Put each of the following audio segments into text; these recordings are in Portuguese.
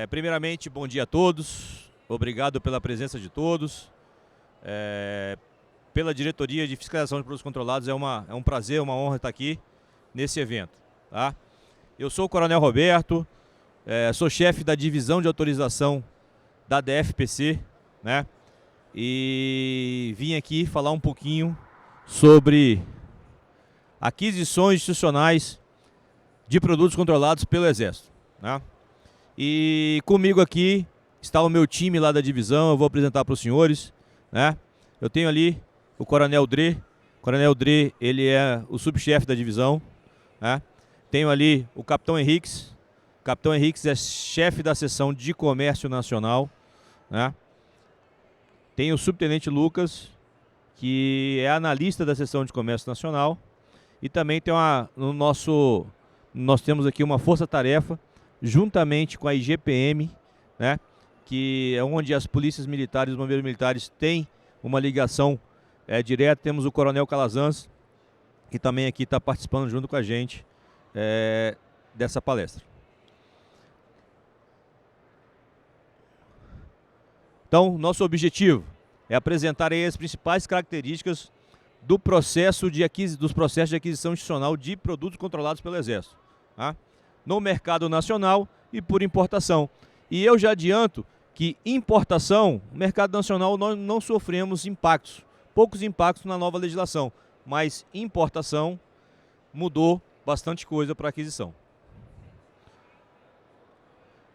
Primeiramente, bom dia a todos. Obrigado pela presença de todos. Pela diretoria de fiscalização de produtos controlados, é um prazer, uma honra estar aqui nesse evento. Tá? Eu sou o Coronel Roberto, sou chefe da divisão de autorização da DFPC, né? E vim aqui falar um pouquinho sobre aquisições institucionais de produtos controlados pelo Exército, né? E comigo aqui está o meu time lá da divisão, eu vou apresentar para os senhores, né? Eu tenho ali o Coronel Dre. O Coronel Dre, ele é o subchefe da divisão, né? Tenho ali o Capitão Henriques. O Capitão Henriques é chefe da seção de comércio nacional, né? Tem o Subtenente Lucas, que é analista da seção de comércio nacional. E também tem nós temos aqui uma força-tarefa, juntamente com a IGPM, né? Que é onde as polícias militares e os bombeiros militares têm uma ligação direta. Temos o Coronel Calazans, que também aqui está participando junto com a gente dessa palestra. Então, nosso objetivo é apresentar aí as principais características dos processos de aquisição institucional de produtos controlados pelo Exército, tá? No mercado nacional e por importação. E eu já adianto que importação, no mercado nacional, nós não sofremos impactos, poucos impactos na nova legislação, mas importação mudou bastante coisa para aquisição.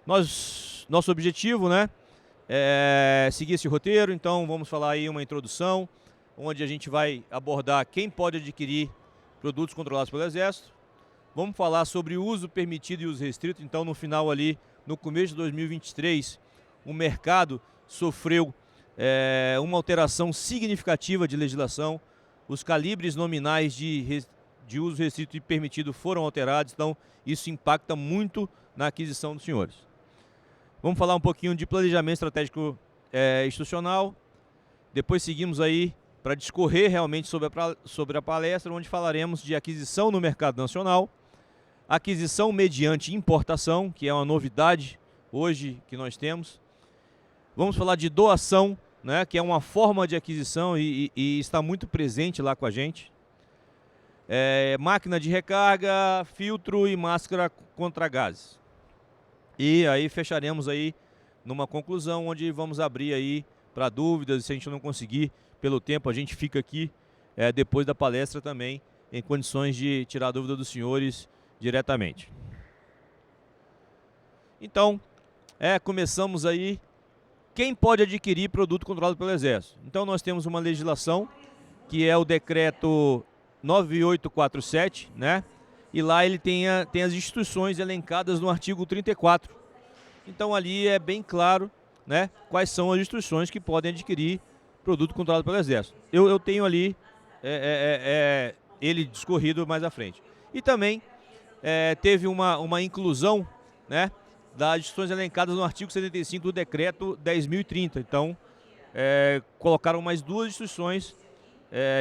Nosso objetivo, né, é seguir esse roteiro. Então vamos falar aí uma introdução, onde a gente vai abordar quem pode adquirir produtos controlados pelo Exército. Vamos falar sobre o uso permitido e uso restrito. Então, no final ali, no começo de 2023, o mercado sofreu uma alteração significativa de legislação. Os calibres nominais de uso restrito e permitido foram alterados. Então, isso impacta muito na aquisição dos senhores. Vamos falar um pouquinho de planejamento estratégico institucional. Depois seguimos aí para discorrer realmente sobre a palestra, onde falaremos de aquisição no mercado nacional, aquisição mediante importação, que é uma novidade hoje que nós temos. Vamos falar de doação, né, que é uma forma de aquisição e está muito presente lá com a gente. Máquina de recarga, filtro e máscara contra gases. E aí fecharemos aí numa conclusão, onde vamos abrir aí para dúvidas. Se a gente não conseguir pelo tempo, a gente fica aqui depois da palestra também em condições de tirar a dúvida dos senhores diretamente. Então, começamos aí. Quem pode adquirir produto controlado pelo Exército? Então nós temos uma legislação, que é o decreto 9847, né? E lá ele tem as instituições elencadas no artigo 34. Então ali é bem claro, né, quais são as instituições que podem adquirir produto controlado pelo Exército. Eu tenho ali ele discorrido mais à frente. E também teve uma inclusão, né, das instituições elencadas no artigo 75 do decreto 10.030. Então colocaram mais duas instituições,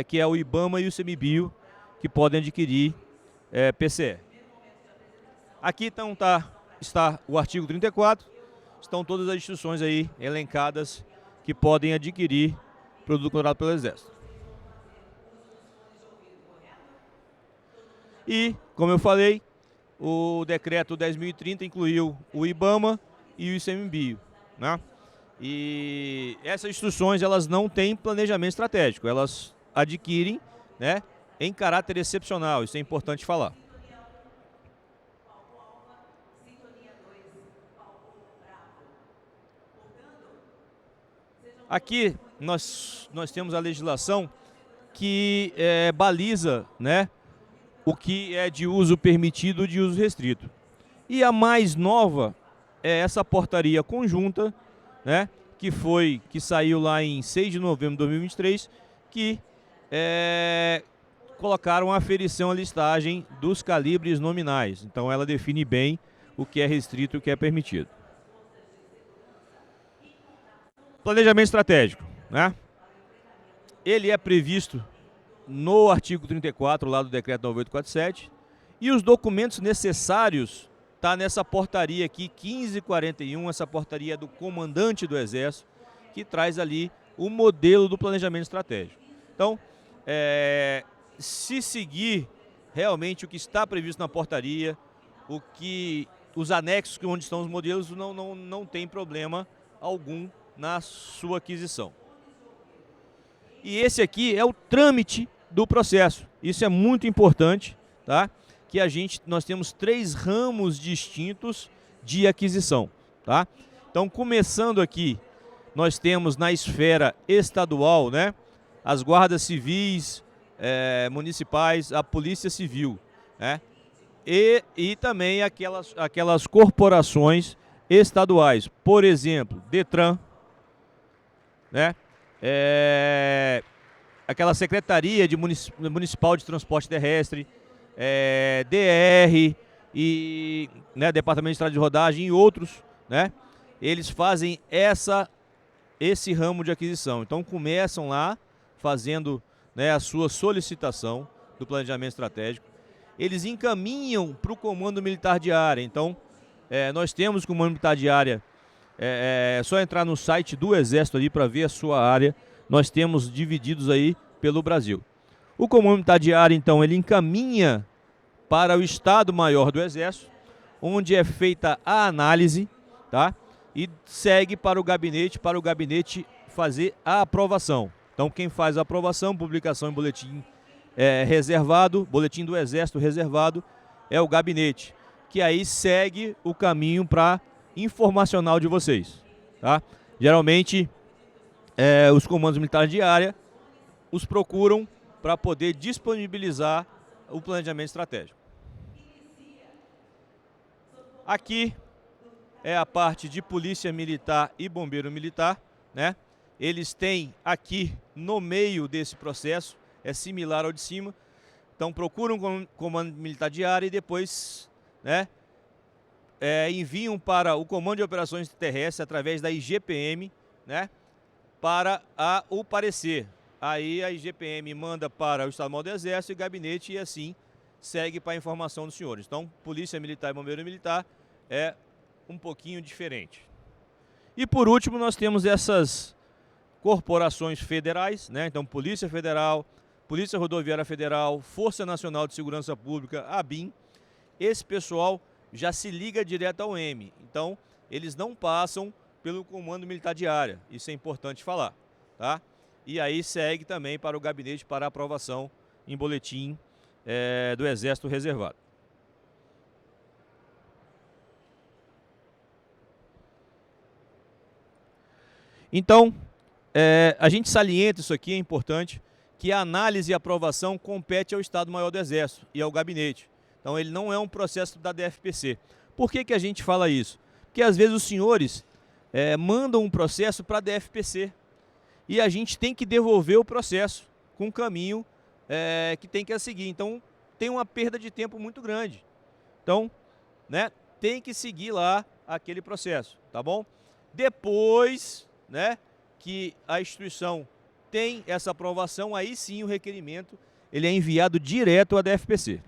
que é o IBAMA e o CMBio, que podem adquirir PCE. Aqui então está o artigo 34, estão todas as instituições aí elencadas que podem adquirir produto controlado pelo Exército. E, como eu falei, o decreto 10.030 incluiu o IBAMA e o ICMBio, né? E essas instituições, elas não têm planejamento estratégico, elas adquirem, né, em caráter excepcional. Isso é importante falar. Aqui nós temos a legislação que baliza, né, o que é de uso permitido e de uso restrito. E a mais nova é essa portaria conjunta, né, que saiu lá em 6 de novembro de 2023, que colocaram a aferição à listagem dos calibres nominais. Então ela define bem o que é restrito e o que é permitido. Planejamento estratégico, né? Ele é previsto no artigo 34 lá do decreto 9847, e os documentos necessários está nessa portaria aqui, 1541, essa portaria do comandante do Exército, que traz ali o modelo do planejamento estratégico. Então, se seguir realmente o que está previsto na portaria, os anexos onde estão os modelos, não tem problema algum na sua aquisição. E esse aqui é o trâmite do processo. Isso é muito importante, tá? Que nós temos 3 ramos distintos de aquisição, tá? Então, começando aqui, nós temos na esfera estadual, né, as guardas civis, municipais, a polícia civil, né? E também aquelas corporações estaduais, por exemplo, Detran, né? Aquela Secretaria Municipal de Transporte Terrestre, DR e, né, Departamento de Estrada de Rodagem e outros, né? Eles fazem esse ramo de aquisição. Então começam lá fazendo, né, a sua solicitação do planejamento estratégico. Eles encaminham para o Comando Militar de Área. Então nós temos o Comando Militar de Área. É só entrar no site do Exército ali para ver a sua área. Nós temos divididos aí pelo Brasil. O Comando Militar de Área, então, ele encaminha para o Estado-Maior do Exército, onde é feita a análise, tá? E segue para o gabinete fazer a aprovação. Então, quem faz a aprovação, publicação em boletim reservado, boletim do Exército reservado, é o gabinete, que aí segue o caminho para informacional de vocês, tá? Geralmente, os comandos militares de área os procuram para poder disponibilizar o planejamento estratégico. Aqui é a parte de polícia militar e bombeiro militar, né? Eles têm aqui no meio desse processo, é similar ao de cima, então procuram o comando militar de área e depois, né, enviam para o Comando de Operações Terrestres através da IGPM, né, para o parecer. Aí a IGPM manda para o Estado-Maior do Exército e gabinete e assim segue para a informação dos senhores. Então, Polícia Militar e Bombeiro Militar é um pouquinho diferente. E por último, nós temos essas corporações federais, né? Então, Polícia Federal, Polícia Rodoviária Federal, Força Nacional de Segurança Pública, ABIN. Esse pessoal já se liga direto ao M. Então, eles não passam pelo Comando Militar de Área. Isso é importante falar, tá? E aí segue também para o gabinete para aprovação em boletim do Exército reservado. Então, a gente salienta isso aqui, é importante, que a análise e aprovação compete ao Estado-Maior do Exército e ao gabinete. Então, ele não é um processo da DFPC. Por que a gente fala isso? Porque às vezes os senhores mandam um processo para a DFPC e a gente tem que devolver o processo com o caminho que tem que seguir. Então, tem uma perda de tempo muito grande. Então, né, tem que seguir lá aquele processo, tá bom? Depois, né, que a instituição tem essa aprovação, aí sim o requerimento ele é enviado direto à DFPC.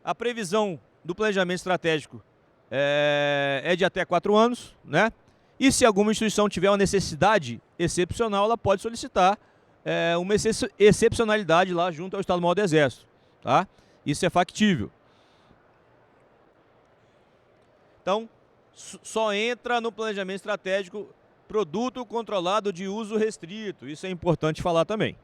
A previsão do planejamento estratégico é de até 4 anos, né? E se alguma instituição tiver uma necessidade excepcional, ela pode solicitar uma excepcionalidade lá junto ao Estado-Maior do Exército, tá? Isso é factível. Então, só entra no planejamento estratégico produto controlado de uso restrito. Isso é importante falar também.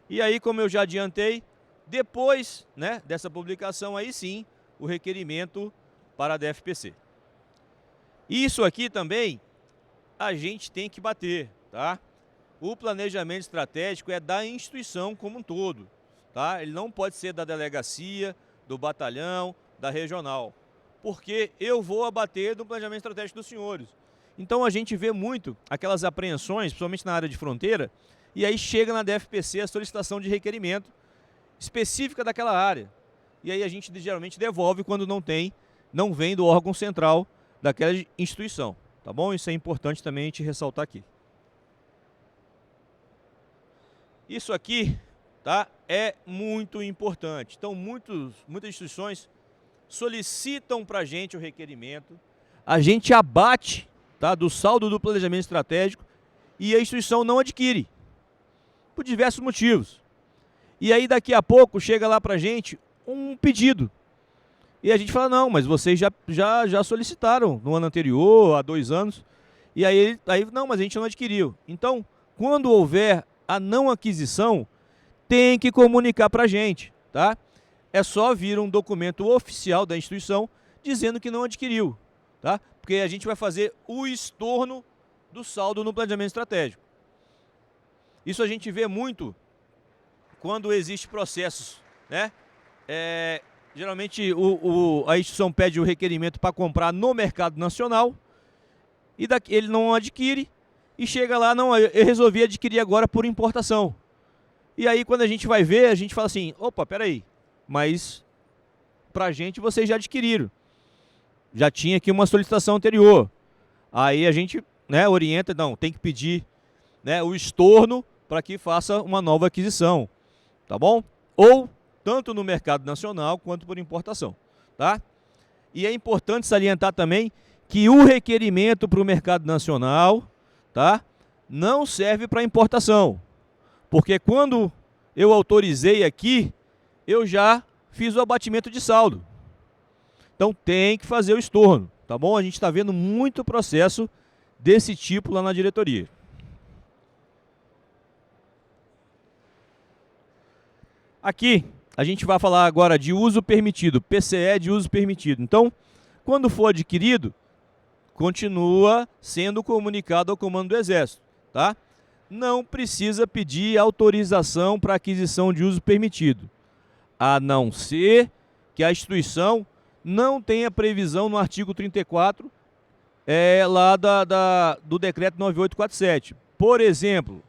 E aí, como eu já adiantei, depois, né, dessa publicação, aí sim, o requerimento para a DFPC. Isso aqui também a gente tem que bater, tá? O planejamento estratégico é da instituição como um todo, tá? Ele não pode ser da delegacia, do batalhão, da regional, porque eu vou abater do planejamento estratégico dos senhores. Então a gente vê muito aquelas apreensões, principalmente na área de fronteira, e aí chega na DFPC a solicitação de requerimento específica daquela área. E aí a gente geralmente devolve quando não vem do órgão central daquela instituição, tá bom? Isso é importante também a gente ressaltar aqui. Isso aqui tá? É muito importante. Então, muitas instituições solicitam para a gente o requerimento, a gente abate, tá, do saldo do planejamento estratégico e a instituição não adquire, por diversos motivos. E aí daqui a pouco chega lá para a gente um pedido. E a gente fala, não, mas vocês já solicitaram no ano anterior, há 2 anos. E aí, não, mas a gente não adquiriu. Então, quando houver a não aquisição, tem que comunicar para a gente, tá? É só vir um documento oficial da instituição dizendo que não adquiriu, tá? Porque a gente vai fazer o estorno do saldo no planejamento estratégico. Isso a gente vê muito quando existe processos, né? Geralmente a instituição pede o requerimento para comprar no mercado nacional e ele não adquire e chega lá, não, eu resolvi adquirir agora por importação. E aí quando a gente vai ver, a gente fala assim, opa, peraí, mas pra gente vocês já adquiriram. Já tinha aqui uma solicitação anterior. Aí a gente, né, orienta, não, tem que pedir, né, o estorno para que faça uma nova aquisição, tá bom? Ou tanto no mercado nacional quanto por importação, tá? E é importante salientar também que o requerimento para o mercado nacional, tá, não serve para importação, porque quando eu autorizei aqui, eu já fiz o abatimento de saldo. Então tem que fazer o estorno, tá bom? A gente está vendo muito processo desse tipo lá na diretoria. Aqui a gente vai falar agora de uso permitido, PCE de uso permitido. Então, quando for adquirido, continua sendo comunicado ao Comando do Exército, tá? Não precisa pedir autorização para aquisição de uso permitido, a não ser que a instituição não tenha previsão no artigo 34 lá do decreto 9847. Por exemplo,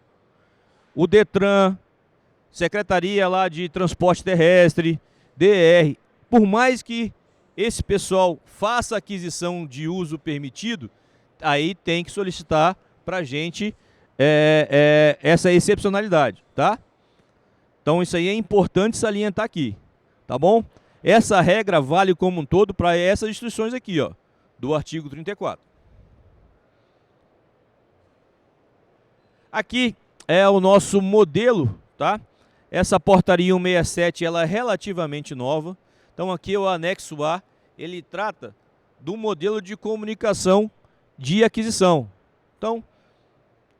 o DETRAN, Secretaria lá de Transporte Terrestre, DR, por mais que esse pessoal faça aquisição de uso permitido, aí tem que solicitar para a gente essa excepcionalidade, tá? Então isso aí é importante salientar aqui, tá bom? Essa regra vale como um todo para essas instituições aqui, ó, do artigo 34. Aqui é o nosso modelo, tá? Essa portaria 167, ela é relativamente nova. Então aqui o anexo A, ele trata do modelo de comunicação de aquisição. Então,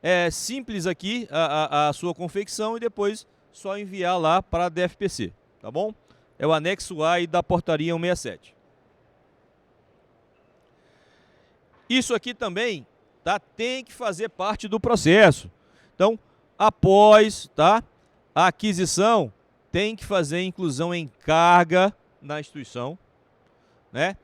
é simples aqui a sua confecção e depois só enviar lá para a DFPC, tá bom? É o anexo A da portaria 167. Isso aqui também, tá, tem que fazer parte do processo. Então, após, tá, a aquisição, tem que fazer inclusão em carga na instituição, né?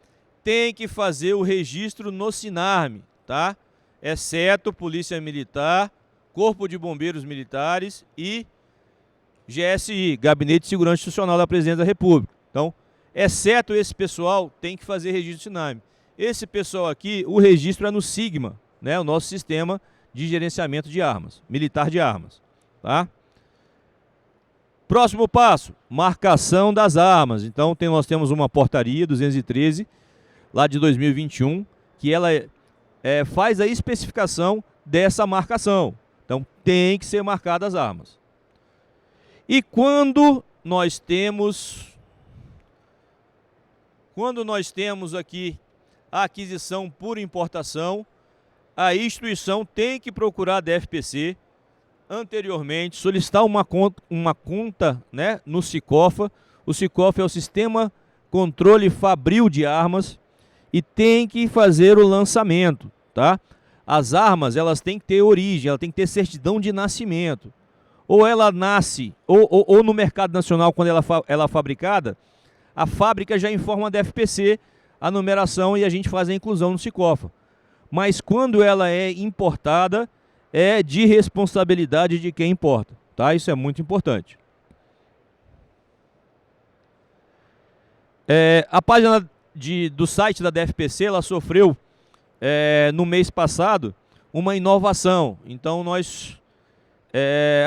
Tem que fazer o registro no SINARME, tá? Exceto Polícia Militar, Corpo de Bombeiros Militares e GSI, Gabinete de Segurança Institucional da Presidência da República. Então, exceto esse pessoal, tem que fazer registro no SINARME. Esse pessoal aqui, o registro é no SIGMA, né? O nosso sistema de gerenciamento de armas, militar de armas, tá? Próximo passo, marcação das armas. Então nós temos uma portaria 213, lá de 2021, que ela faz a especificação dessa marcação. Então tem que ser marcadas as armas. E quando nós temos aqui a aquisição por importação, a instituição tem que procurar a DFPC anteriormente, solicitar uma conta, né, no Sicofa. O Sicofa é o Sistema Controle Fabril de Armas e tem que fazer o lançamento, tá? As armas, elas têm que ter origem, ela tem que ter certidão de nascimento. Ou ela nasce, ou no mercado nacional, quando ela é fabricada, a fábrica já informa a DFPC a numeração e a gente faz a inclusão no Sicofa. Mas quando ela é importada, é de responsabilidade de quem importa, tá? Isso é muito importante. A página do site da DFPC, ela sofreu, no mês passado, uma inovação. Então, nós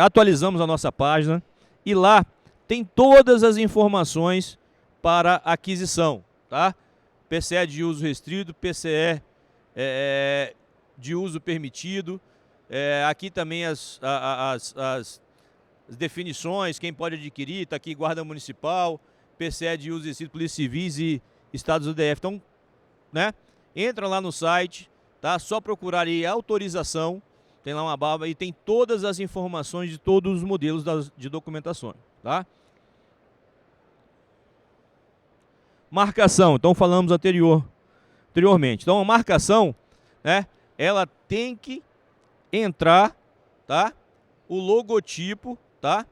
atualizamos a nossa página e lá tem todas as informações para aquisição, tá? PCE de uso restrito, PCE de uso permitido, aqui também as definições, quem pode adquirir, está aqui Guarda Municipal, PCE de uso restrito, Polícia Civis e Estados do DF. Então, né, entra lá no site, tá? Só procurar aí autorização, tem lá uma barra e tem todas as informações de todos os modelos de documentações, tá? Marcação, então falamos anteriormente. Então a marcação, né, ela tem que entrar, tá, o logotipo, tá,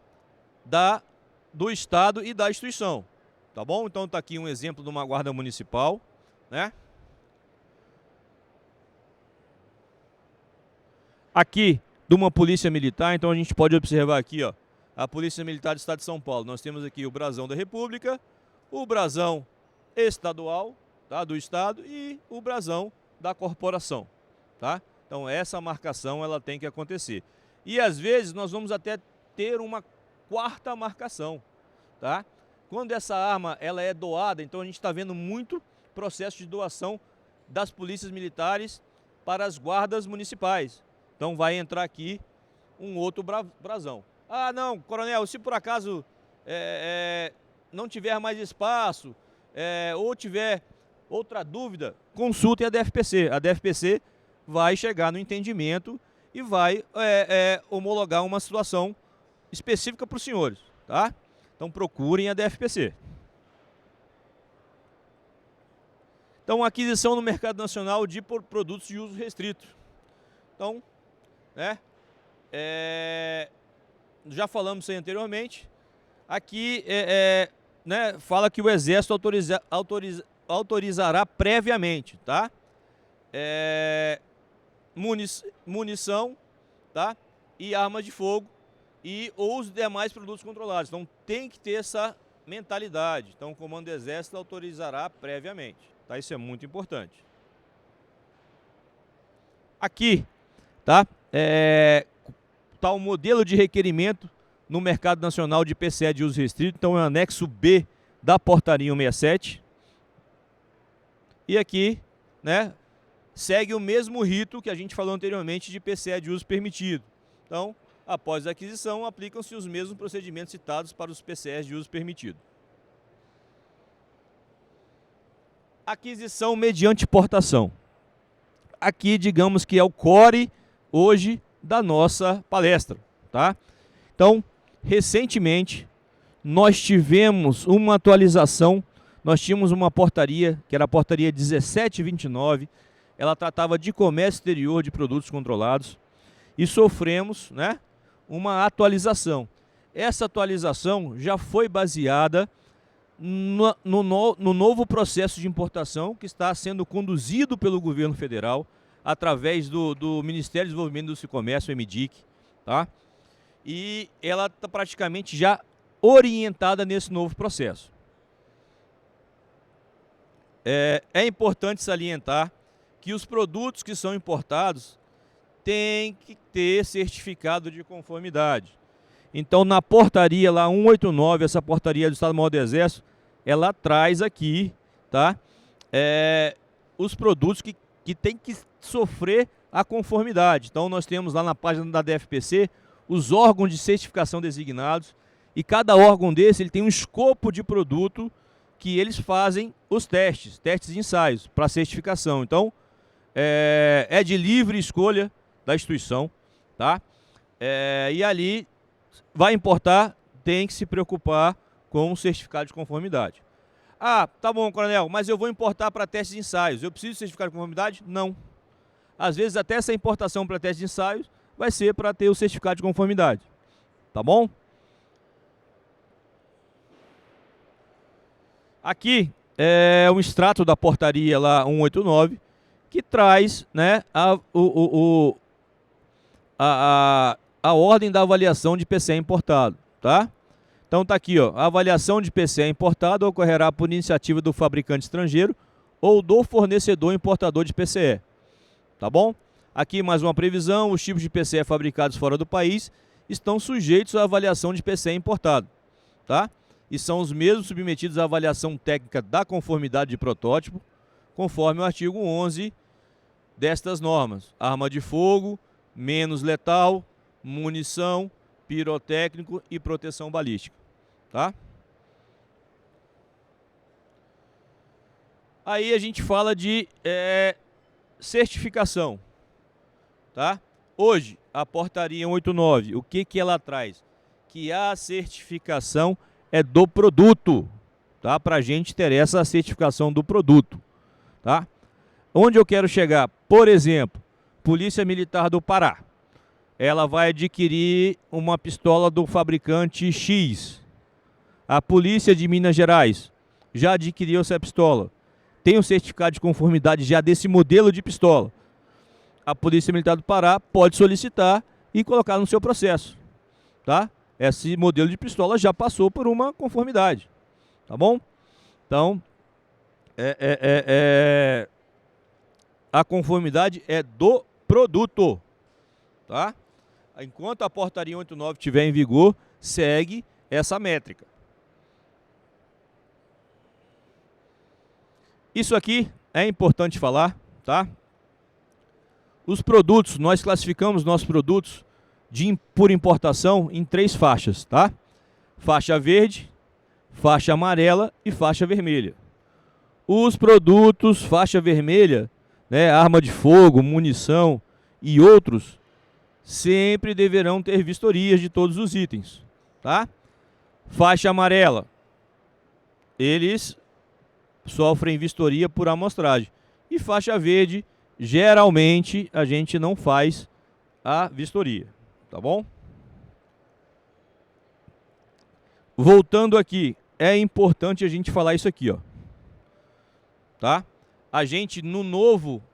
do estado e da instituição, tá bom? Então tá aqui um exemplo de uma guarda municipal, né? Aqui de uma polícia militar, então a gente pode observar aqui, ó, a Polícia Militar do Estado de São Paulo. Nós temos aqui o brasão da República, o brasão estadual, tá, do estado, e o brasão da corporação, tá? Então essa marcação ela tem que acontecer. E às vezes nós vamos até ter uma quarta marcação, tá? Quando essa arma ela é doada, então a gente está vendo muito processo de doação das polícias militares para as guardas municipais. Então vai entrar aqui um outro brasão. Ah, não, coronel, se por acaso não tiver mais espaço, ou tiver outra dúvida, consultem a DFPC. A DFPC vai chegar no entendimento e vai homologar uma situação específica para os senhores, tá? Então procurem a DFPC. Então, aquisição no mercado nacional de produtos de uso restrito. Então, né, já falamos isso aí anteriormente. Aqui né, fala que o Exército autorizará previamente, tá? Munição, tá? E armas de fogo e ou os demais produtos controlados. Então tem que ter essa mentalidade. Então o Comando do Exército autorizará previamente, tá? Isso é muito importante. Aqui, tá? Tá o modelo de requerimento no mercado nacional de PCE de uso restrito. Então é o anexo B da portaria 167. E aqui, né, segue o mesmo rito que a gente falou anteriormente de PCE de uso permitido. Então, após a aquisição, aplicam-se os mesmos procedimentos citados para os PCEs de uso permitido. Aquisição mediante portação. Aqui, digamos que é o core hoje da nossa palestra, tá? Então, recentemente, nós tivemos uma atualização, nós tínhamos uma portaria, que era a portaria 1729, ela tratava de comércio exterior de produtos controlados, e sofremos, né, uma atualização. Essa atualização já foi baseada no novo processo de importação que está sendo conduzido pelo governo federal através do Ministério do Desenvolvimento, Indústria e Comércio, o MDIC, tá? E ela está praticamente já orientada nesse novo processo. É importante salientar que os produtos que são importados têm que ter certificado de conformidade. Então, na portaria lá 189, essa portaria do Estado-Maior do Exército, ela traz aqui, tá, os produtos que tem que sofrer a conformidade. Então, nós temos lá na página da DFPC os órgãos de certificação designados, e cada órgão desse ele tem um escopo de produto que eles fazem os testes de ensaios para certificação. Então, é de livre escolha da instituição, tá? E ali vai importar, tem que se preocupar com o certificado de conformidade. Ah, tá bom, coronel, mas eu vou importar para testes de ensaios. Eu preciso de certificado de conformidade? Não. Às vezes até essa importação para testes de ensaios vai ser para ter o certificado de conformidade. Tá bom? Aqui é um extrato da portaria lá 189, que traz, né, a ordem da avaliação de PCE importado, tá? Então tá aqui, ó, a avaliação de PCE importado ocorrerá por iniciativa do fabricante estrangeiro ou do fornecedor importador de PCE, tá bom? Aqui mais uma previsão, os tipos de PCE fabricados fora do país estão sujeitos à avaliação de PCE importado, tá? E são os mesmos submetidos à avaliação técnica da conformidade de protótipo, conforme o artigo 11 destas normas: arma de fogo, menos letal, munição, pirotécnico e proteção balística, tá? Aí a gente fala de certificação, tá? Hoje, a portaria 189, o que ela traz? Que a certificação é do produto, tá? Para a gente interessa a certificação do produto, tá? Onde eu quero chegar? Por exemplo, Polícia Militar do Pará. Ela vai adquirir uma pistola do fabricante X. A Polícia de Minas Gerais já adquiriu essa pistola. Tem um certificado de conformidade já desse modelo de pistola. A Polícia Militar do Pará pode solicitar e colocar no seu processo, tá? Esse modelo de pistola já passou por uma conformidade, tá bom? Então, a conformidade é do produto, tá? Enquanto a portaria 189 estiver em vigor, segue essa métrica. Isso aqui é importante falar, tá? Os produtos, nós classificamos nossos produtos por importação em 3 faixas, tá? Faixa verde, faixa amarela e faixa vermelha. Os produtos faixa vermelha, né, arma de fogo, munição e outros, sempre deverão ter vistorias de todos os itens, tá? Faixa amarela, eles sofrem vistoria por amostragem. E faixa verde, geralmente a gente não faz a vistoria, tá bom? Voltando aqui, é importante a gente falar isso aqui, ó, tá? A gente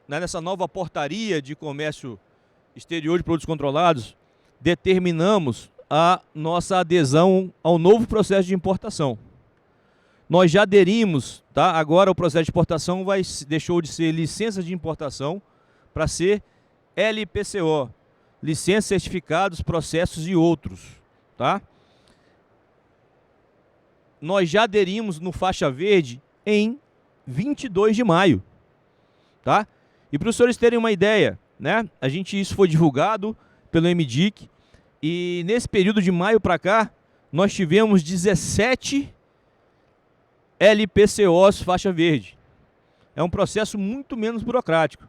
nessa nova portaria de comércio exterior de produtos controlados, determinamos a nossa adesão ao novo processo de importação. Nós já aderimos, tá? Agora o processo de importação deixou de ser licença de importação para ser LPCO, licenças, certificados, processos e outros, tá? Nós já aderimos no faixa verde em 22 de maio, tá? E para os senhores terem uma ideia, né? Isso foi divulgado pelo MDIC e nesse período de maio para cá nós tivemos 17 LPCOs faixa verde. É um processo muito menos burocrático.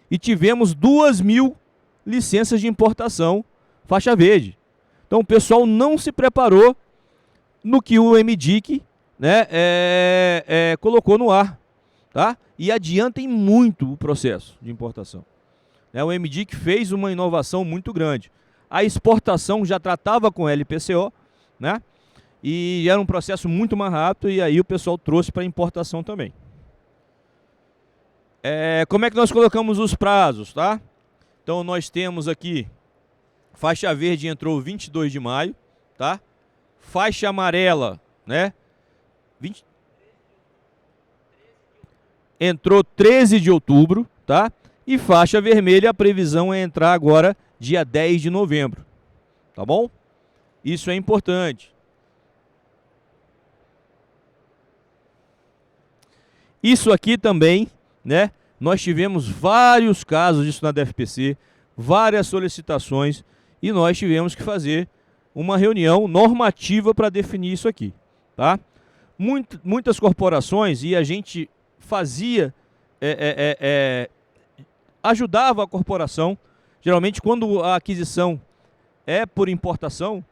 E tivemos 2.000 licenças de importação faixa verde. Então o pessoal não se preparou no que o MDIC, né, colocou no ar, tá? E adiantem muito o processo de importação. O MDIC fez uma inovação muito grande. A exportação já tratava com LPCO, né? E era um processo muito mais rápido e aí o pessoal trouxe para importação também. Como é que nós colocamos os prazos, tá? Então nós temos aqui, faixa verde entrou 22 de maio, tá? Faixa amarela, né? Entrou 13 de outubro, tá? E faixa vermelha, a previsão é entrar agora dia 10 de novembro, tá bom? Isso é importante. Isso aqui também, né? Nós tivemos vários casos disso na DFPC, várias solicitações e nós tivemos que fazer uma reunião normativa para definir isso aqui, tá? Muitas corporações, e a gente fazia, ajudava a corporação, geralmente quando a aquisição é por importação,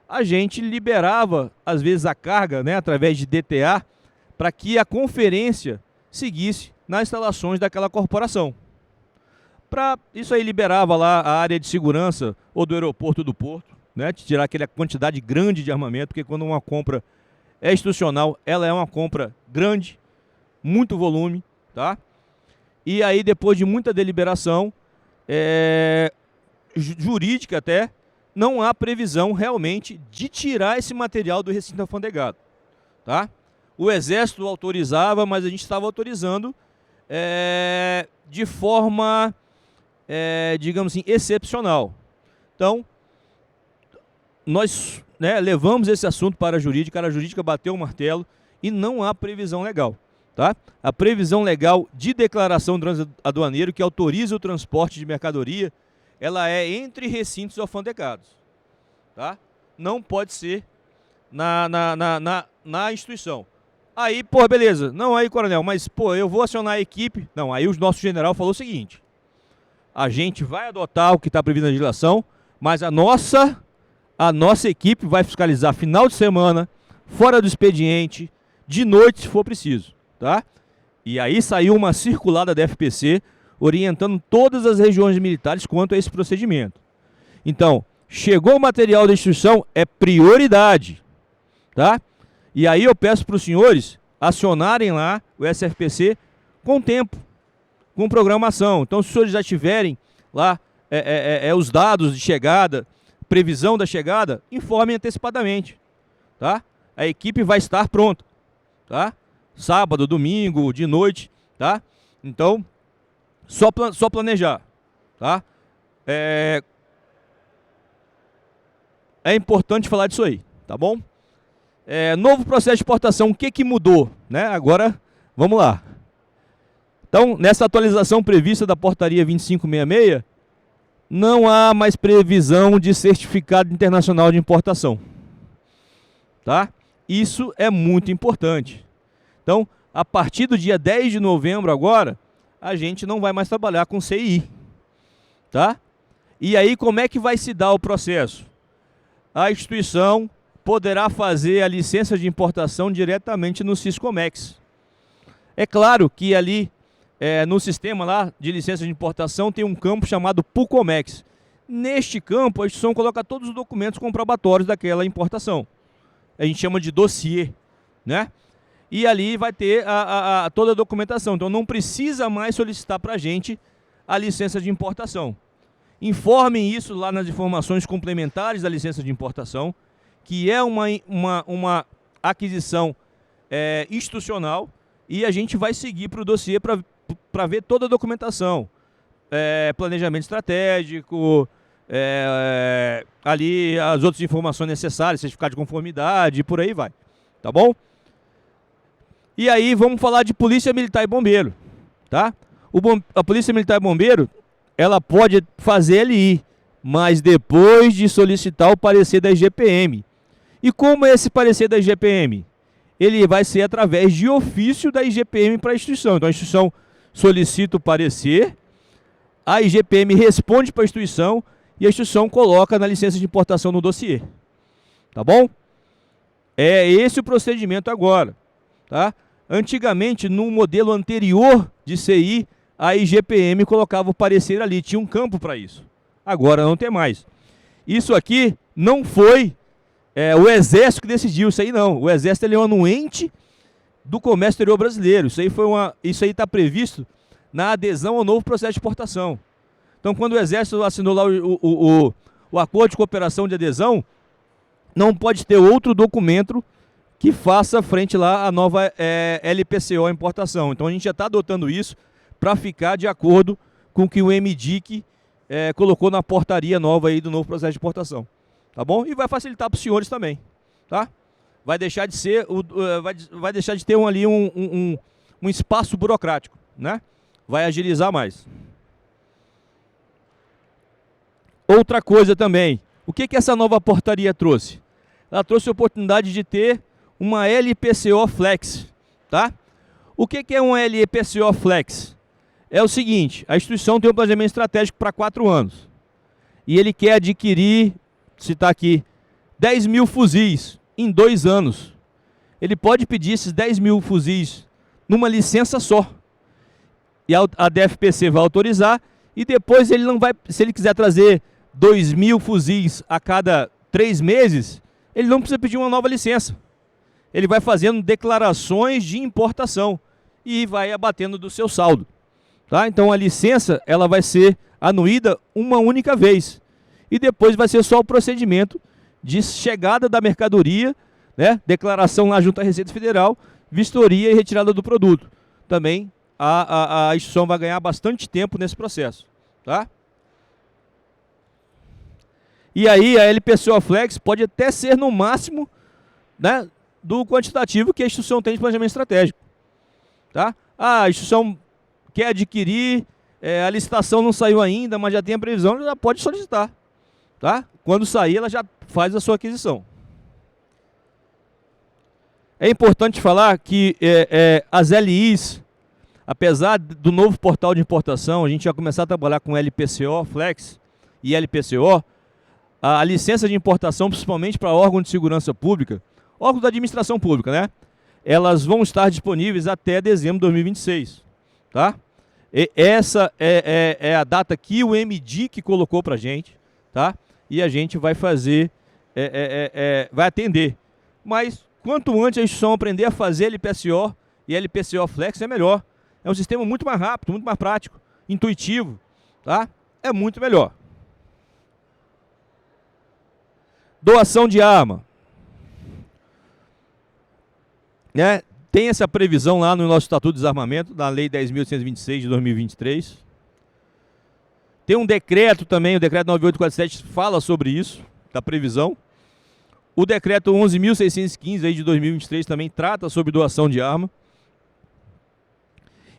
a gente liberava às vezes a carga, né, através de DTA, para que a conferência seguisse nas instalações daquela corporação. Isso aí liberava lá a área de segurança ou do aeroporto do porto, né, de tirar aquela quantidade grande de armamento, porque quando uma compra é institucional, ela é uma compra grande, muito volume, tá? E aí depois de muita deliberação, jurídica até, não há previsão realmente de tirar esse material do recinto alfandegado, tá? O Exército autorizava, mas a gente estava autorizando de forma, digamos assim, excepcional. Então, nós, né, levamos esse assunto para a jurídica bateu o martelo e não há previsão legal. Tá? A previsão legal de declaração transaduaneiro que autoriza o transporte de mercadoria, ela é entre recintos alfandegados. Tá? Não pode ser na instituição. Aí, pô, beleza. Não, aí, coronel, mas, pô, eu vou acionar a equipe. Não, aí o nosso general falou o seguinte: a gente vai adotar o que está previsto na legislação, mas a nossa equipe vai fiscalizar final de semana, fora do expediente, de noite, se for preciso. Tá? E aí saiu uma circular da DFPC orientando todas as regiões militares quanto a esse procedimento. Então, chegou o material da instituição, é prioridade. Tá? E aí eu peço para os senhores acionarem lá o SFPC com tempo, com programação. Então, se os senhores já tiverem lá os dados de chegada, previsão da chegada, informem antecipadamente. Tá? A equipe vai estar pronta. Tá? Sábado, domingo, de noite. Tá? Então, só planejar. Tá? É importante falar disso aí. Tá bom? Novo processo de exportação, o que mudou? Né? Agora, vamos lá. Então, nessa atualização prevista da portaria 2566, não há mais previsão de certificado internacional de importação. Tá? Isso é muito importante. Então, a partir do dia 10 de novembro agora, a gente não vai mais trabalhar com CI. Tá? E aí, como é que vai se dar o processo? A instituição poderá fazer a licença de importação diretamente no Siscomex. É claro que ali, no sistema lá de licença de importação, tem um campo chamado Pucomex. Neste campo, a instituição coloca todos os documentos comprobatórios daquela importação. A gente chama de dossiê, né? E ali vai ter toda a documentação. Então, não precisa mais solicitar para a gente a licença de importação. Informem isso lá nas informações complementares da licença de importação, que é uma aquisição institucional, e a gente vai seguir para o dossiê para ver toda a documentação, planejamento estratégico, ali as outras informações necessárias, certificado de conformidade, e por aí vai, tá bom? E aí vamos falar de Polícia Militar e Bombeiro, tá? A Polícia Militar e Bombeiro, ela pode fazer LI, mas depois de solicitar o parecer da IGPM. E como é esse parecer da IGPM? Ele vai ser através de ofício da IGPM para a instituição. Então a instituição solicita o parecer, a IGPM responde para a instituição e a instituição coloca na licença de importação no dossiê. Tá bom? É esse o procedimento agora. Tá? Antigamente, no modelo anterior de CI, a IGPM colocava o parecer ali, tinha um campo para isso. Agora não tem mais. Isso aqui não foi o Exército que decidiu, isso aí não. O Exército ele é um anuente do comércio exterior brasileiro. Isso aí está previsto na adesão ao novo processo de exportação. Então, quando o Exército assinou lá o acordo de cooperação de adesão, não pode ter outro documento que faça frente lá à nova LPCO importação. Então, a gente já está adotando isso para ficar de acordo com o que o MDIC colocou na portaria nova aí do novo processo de exportação. Tá bom? E vai facilitar para os senhores também. Tá? Vai deixar de ser, vai deixar de ter um espaço burocrático, né? Vai agilizar mais. Outra coisa também, o que essa nova portaria trouxe? Ela trouxe a oportunidade de ter uma LPCO Flex, tá? O que é uma LPCO Flex? É o seguinte, a instituição tem um planejamento estratégico para 4 anos. E ele quer adquirir, citar aqui, 10 mil fuzis em 2 anos. Ele pode pedir esses 10 mil fuzis numa licença só. E a DFPC vai autorizar, e depois ele não vai, se ele quiser trazer 2 mil fuzis a cada 3 meses, ele não precisa pedir uma nova licença. Ele vai fazendo declarações de importação e vai abatendo do seu saldo. Tá? Então a licença ela vai ser anuída uma única vez. E depois vai ser só o procedimento de chegada da mercadoria, né? Declaração lá junto à Receita Federal, vistoria e retirada do produto. Também a instituição vai ganhar bastante tempo nesse processo. Tá? E aí a LPCO Flex pode até ser no máximo, né, do quantitativo que a instituição tem de planejamento estratégico. Tá? A instituição quer adquirir, a licitação não saiu ainda, mas já tem a previsão, já pode solicitar. Tá? Quando sair, ela já faz a sua aquisição. É importante falar que as LIs, apesar do novo portal de importação, a gente vai começar a trabalhar com LPCO Flex e LPCO, a licença de importação, principalmente para órgãos de segurança pública, órgãos da administração pública, né? Elas vão estar disponíveis até dezembro de 2026, tá? E essa é a data que o MDIC colocou para a gente, tá? E a gente vai fazer, vai atender. Mas quanto antes a instituição aprender a fazer LPCO e LPCO Flex, é melhor. É um sistema muito mais rápido, muito mais prático, intuitivo, tá? É muito melhor. Doação de arma. Né? Tem essa previsão lá no nosso Estatuto de Desarmamento, da Lei 10.826 de 2023. Tem um decreto também, o decreto 9847 fala sobre isso, da previsão. O decreto 11.615 aí de 2023 também trata sobre doação de arma.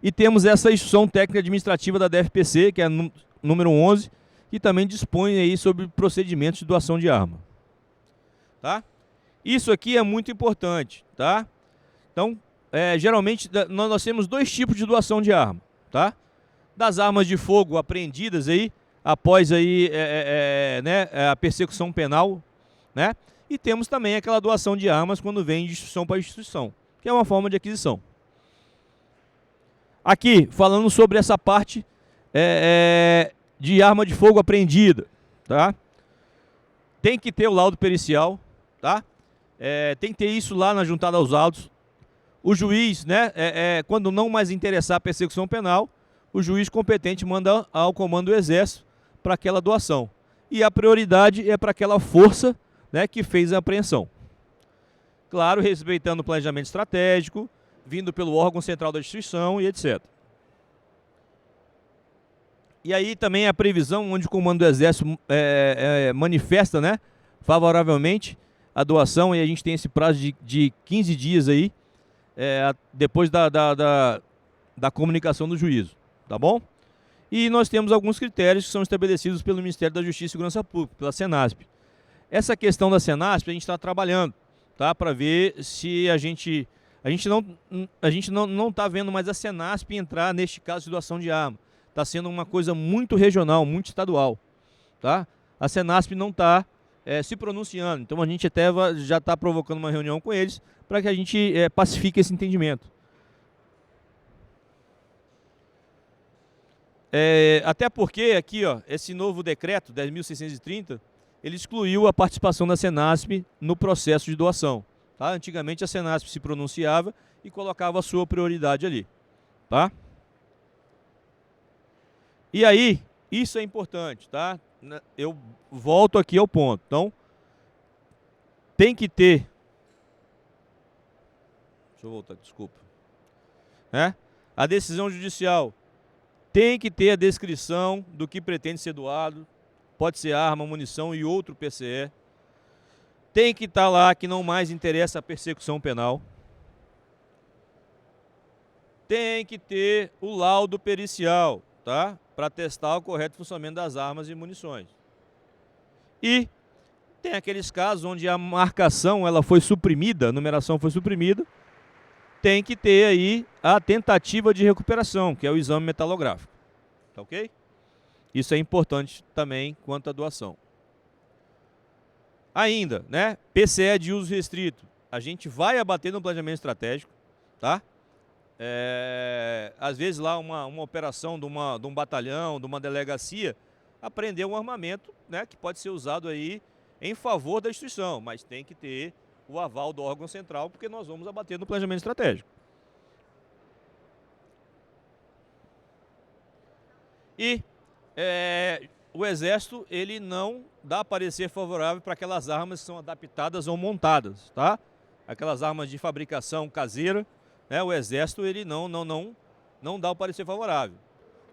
E temos essa instrução técnica administrativa da DFPC, que é número 11, que também dispõe aí sobre procedimentos de doação de arma. Tá? Isso aqui é muito importante, tá? Então, geralmente nós temos dois tipos de doação de arma, tá? Das armas de fogo apreendidas aí após aí né, a persecução penal, né? E temos também aquela doação de armas quando vem de instituição para instituição, que é uma forma de aquisição. Aqui, falando sobre essa parte de arma de fogo apreendida, tá? Tem que ter o laudo pericial, tá? Tem que ter isso lá na juntada aos autos. O juiz, né, quando não mais interessar a persecução penal, o juiz competente manda ao comando do Exército para aquela doação. E a prioridade é para aquela força, né, que fez a apreensão. Claro, respeitando o planejamento estratégico, vindo pelo órgão central da instituição e etc. E aí também a previsão onde o comando do Exército manifesta, né, favoravelmente a doação, e a gente tem esse prazo de 15 dias aí, depois da comunicação do juízo, tá bom? E nós temos alguns critérios que são estabelecidos pelo Ministério da Justiça e Segurança Pública, pela Senasp. Essa questão da Senasp a gente está trabalhando, tá? Para ver se a gente não está vendo mais a Senasp entrar neste caso de doação de arma. Está sendo uma coisa muito regional, muito estadual, tá? A Senasp não está se pronunciando, então a gente até já está provocando uma reunião com eles para que a gente pacifique esse entendimento. Até porque aqui, ó, esse novo decreto 10.630, ele excluiu a participação da Senasp no processo de doação. Tá? Antigamente a Senasp se pronunciava e colocava a sua prioridade ali. Tá? E aí, isso é importante, tá? Eu volto aqui ao ponto. Então, tem que ter... Deixa eu voltar, desculpa. A decisão judicial tem que ter a descrição do que pretende ser doado. Pode ser arma, munição e outro PCE. Tem que estar lá que não mais interessa a persecução penal. Tem que ter o laudo pericial, tá? Para testar o correto funcionamento das armas e munições. E tem aqueles casos onde a marcação ela foi suprimida, a numeração foi suprimida, tem que ter aí a tentativa de recuperação, que é o exame metalográfico. Tá ok? Isso é importante também quanto à doação. Ainda, né? PCE de uso restrito. A gente vai abater no planejamento estratégico, tá? Às vezes lá uma operação de um batalhão, de uma delegacia, apreender um armamento, né, que pode ser usado aí em favor da instituição, mas tem que ter o aval do órgão central, porque nós vamos abater no planejamento estratégico. E o Exército, ele não dá parecer favorável para aquelas armas que são adaptadas ou montadas, tá? Aquelas armas de fabricação caseira, né? O Exército, ele não dá o parecer favorável.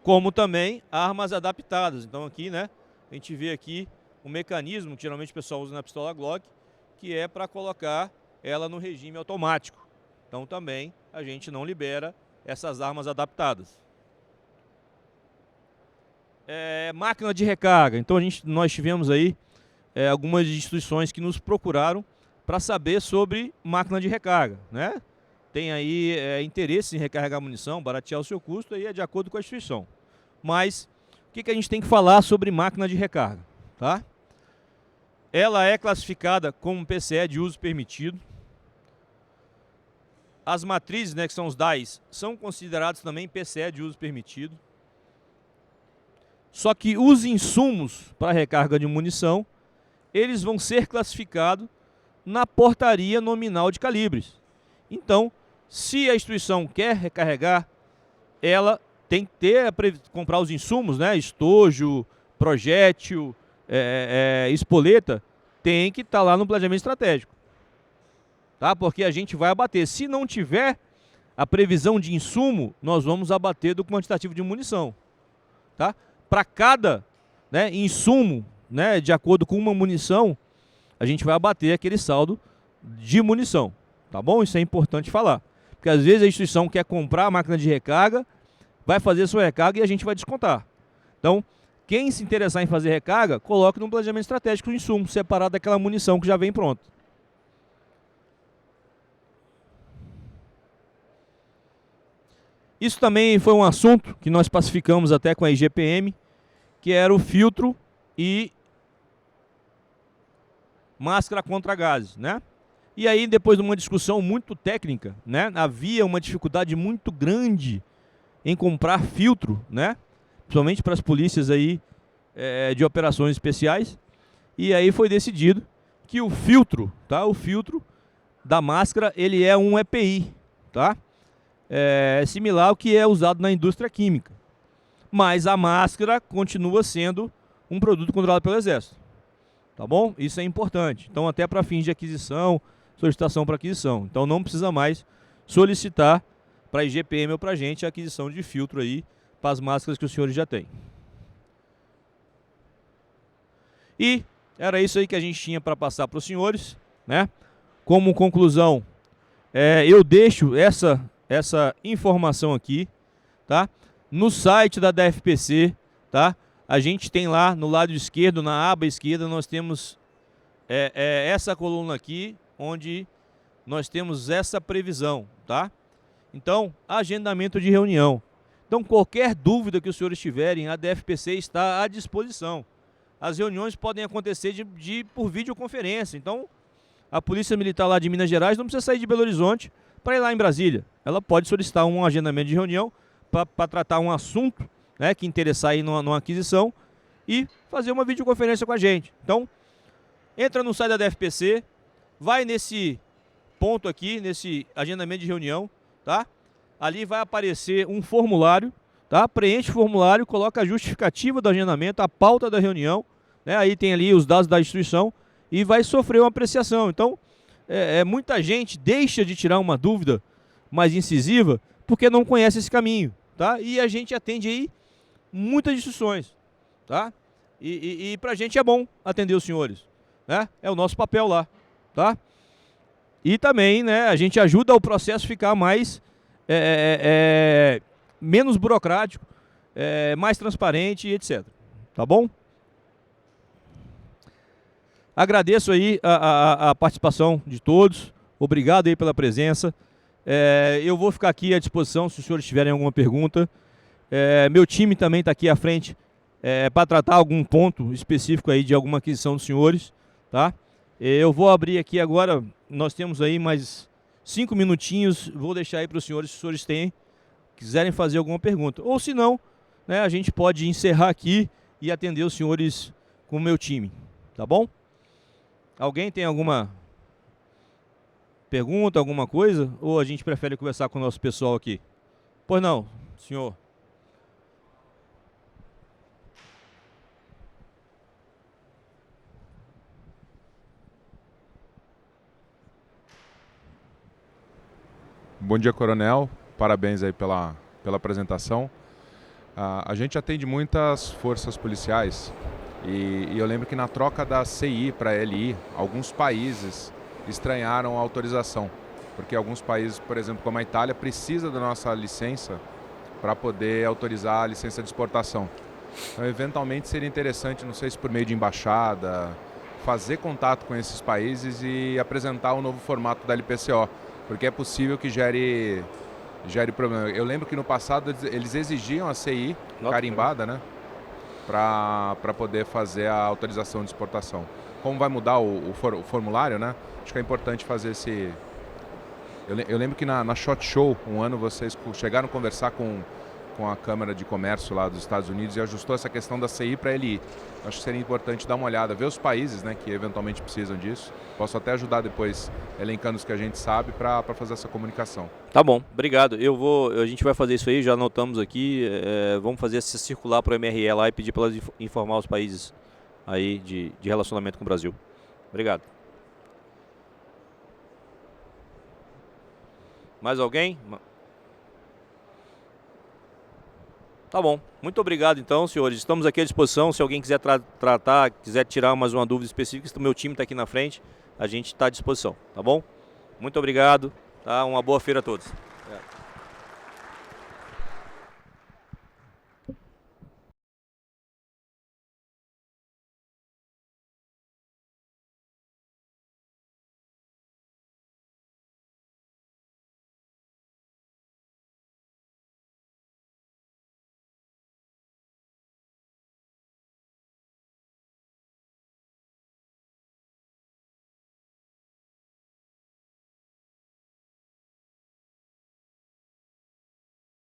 Como também armas adaptadas. Então aqui, né, a gente vê aqui um mecanismo que geralmente o pessoal usa na pistola Glock, que é para colocar ela no regime automático. Então também a gente não libera essas armas adaptadas. Máquina de recarga. Então nós tivemos aí algumas instituições que nos procuraram para saber sobre máquina de recarga, né? Tem aí interesse em recarregar munição, baratear o seu custo, aí é de acordo com a instituição. Mas o que a gente tem que falar sobre máquina de recarga, tá? Ela é classificada como PCE de uso permitido. As matrizes, né, que são os DAIs, são considerados também PCE de uso permitido. Só que os insumos para recarga de munição, eles vão ser classificados na portaria nominal de calibres. Então, se a instituição quer recarregar, ela tem que comprar os insumos, né, estojo, projétil, espoleta, tem que estar lá no planejamento estratégico. Tá? Porque a gente vai abater. Se não tiver a previsão de insumo, nós vamos abater do quantitativo de munição. Tá? Para cada, né, insumo, né, de acordo com uma munição, a gente vai abater aquele saldo de munição. Tá bom? Isso é importante falar. Porque às vezes a instituição quer comprar a máquina de recarga, vai fazer a sua recarga e a gente vai descontar. Então, quem se interessar em fazer recarga, coloque no planejamento estratégico o insumo, separado daquela munição que já vem pronta. Isso também foi um assunto que nós pacificamos até com a IGPM, que era o filtro e máscara contra gases, né? E aí, depois de uma discussão muito técnica, né, havia uma dificuldade muito grande em comprar filtro, né? Principalmente para as polícias aí de operações especiais. E aí foi decidido que o filtro, tá? O filtro da máscara, ele é um EPI, tá? É similar ao que é usado na indústria química. Mas a máscara continua sendo um produto controlado pelo Exército. Tá bom? Isso é importante. Então, até para fins de aquisição, solicitação para aquisição. Então, não precisa mais solicitar para a IGPM ou para a gente a aquisição de filtro aí para as máscaras que os senhores já têm. E era isso aí que a gente tinha para passar para os senhores, né? Como conclusão, eu deixo essa informação aqui, tá? No site da DFPC, tá? A gente tem lá no lado esquerdo, na aba esquerda, nós temos essa coluna aqui, onde nós temos essa previsão, tá? Então, agendamento de reunião. Então, qualquer dúvida que os senhores tiverem, a DFPC está à disposição. As reuniões podem acontecer por videoconferência. Então, a Polícia Militar lá de Minas Gerais não precisa sair de Belo Horizonte para ir lá em Brasília. Ela pode solicitar um agendamento de reunião para tratar um assunto, né, que interessar aí numa aquisição e fazer uma videoconferência com a gente. Então, entra no site da DFPC, vai nesse ponto aqui, nesse agendamento de reunião, tá? Ali vai aparecer um formulário, tá? Preenche o formulário, coloca a justificativa do agendamento, a pauta da reunião, né? Aí tem ali os dados da instituição e vai sofrer uma apreciação. Então, muita gente deixa de tirar uma dúvida mais incisiva porque não conhece esse caminho, tá? E a gente atende aí muitas instituições, tá? E pra gente é bom atender os senhores, né? É o nosso papel lá, tá? E também, né, a gente ajuda o processo a ficar mais menos burocrático, mais transparente e etc. Tá bom? Agradeço aí a participação de todos. Obrigado aí pela presença. Eu vou ficar aqui à disposição se os senhores tiverem alguma pergunta. Meu time também está aqui à frente para tratar algum ponto específico aí de alguma aquisição dos senhores, tá? Eu vou abrir aqui agora, nós temos aí mais 5 minutinhos, vou deixar aí para os senhores, se os senhores quiserem fazer alguma pergunta. Ou se não, né, a gente pode encerrar aqui e atender os senhores com o meu time, tá bom? Alguém tem alguma pergunta, alguma coisa? Ou a gente prefere conversar com o nosso pessoal aqui? Pois não, senhor. Bom dia, coronel. Parabéns aí pela apresentação. A gente atende muitas forças policiais E eu lembro que na troca da CI para LI, alguns países estranharam a autorização, porque alguns países, por exemplo, como a Itália, precisa da nossa licença para poder autorizar a licença de exportação. Então, eventualmente seria interessante, não sei se por meio de embaixada, fazer contato com esses países e apresentar um novo formato da LPCO, porque é possível que gere problema. Eu lembro que no passado eles exigiam a CI carimbada, né, para poder fazer a autorização de exportação. Como vai mudar o formulário, né? Acho que é importante fazer esse... Eu lembro que na SHOT Show, um ano, vocês chegaram a conversar com a Câmara de Comércio lá dos Estados Unidos e ajustou essa questão da CI para LI. Acho que seria importante dar uma olhada, ver os países, né, que eventualmente precisam disso. Posso até ajudar depois, elencando os que a gente sabe, para fazer essa comunicação. Tá bom, obrigado. A gente vai fazer isso aí, já anotamos aqui. Vamos fazer essa circular para o MRE lá e pedir para elas informar os países aí de relacionamento com o Brasil. Obrigado. Mais alguém? Tá bom. Muito obrigado então, senhores. Estamos aqui à disposição. Se alguém quiser tratar, quiser tirar mais uma dúvida específica, o meu time está aqui na frente. A gente está à disposição, tá bom? Muito obrigado. Tá? Uma boa feira a todos.